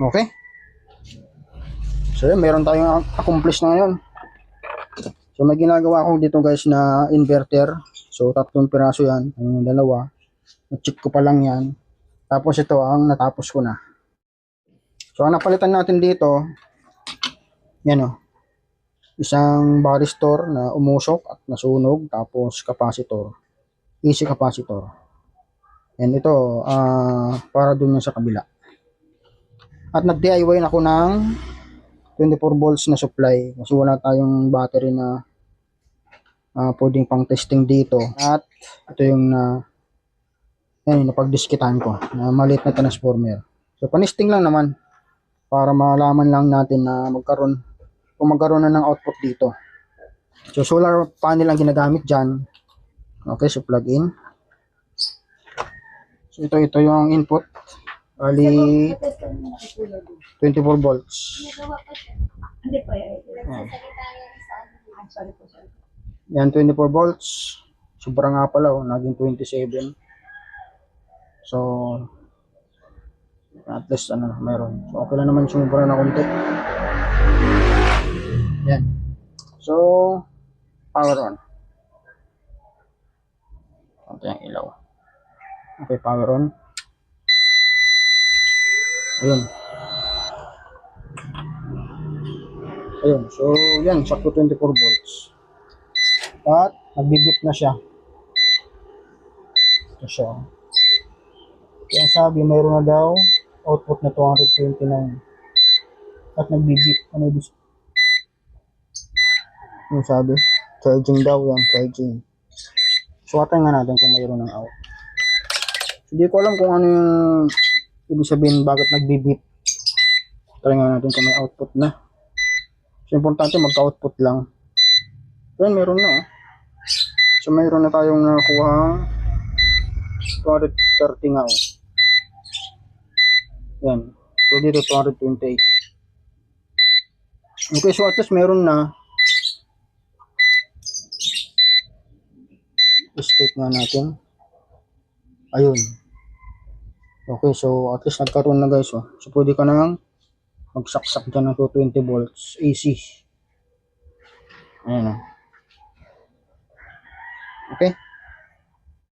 Okay? So yun, meron tayong accomplish na ngayon. So may ginagawa ako dito guys na inverter. So 3 piraso yan, yung dalawa. Na-check ko pa lang yan. Tapos ito ang natapos ko na. So ang napalitan natin dito, yan o. Isang varistor na umusok at nasunog. Tapos capacitor. AC capacitor. And ito, para dun sa kabila. At nag-DIY na ako ng 24 volts na supply. Kasi wala tayong battery na pwedeng pang testing dito. At ito yung napag-diskitan ko na maliit na transformer. So panesting lang naman para malaman lang natin na magkaroon na ng output dito. So solar panel ang ginagamit dyan. Okay, so plug in. So ito yung input. Ali 24 volts. Yan 24 volts. Sobra nga pala naging 27. So at least meron. So okay lang naman sumubra na konti. Yan. So power on. Konti ang ilaw. Okay, power on. Ayun. So yan, sakto 24 volts. At nagbibip na siya. Ito siya. Kaya sabi mayroon na daw output na 229. At nagbibip. Ano ibig? Yung sabi, charging daw yan, charging. So atay nga natin kung mayroon ng out. Hindi ko alam kung ano yung ibig sabihin bakit nagbibip. Try nga natin kung may output na. So importante magka-output lang. Yan, meron na. So mayroon na tayong nakuha 230 nga. Yan. So dito 228. Okay, so at least meron na. Escape nga natin. Ayun. Okay, so at least nagkaroon na guys. So pwede ka nang magsaksak dyan ng 220 volts AC. Ayan o. Okay.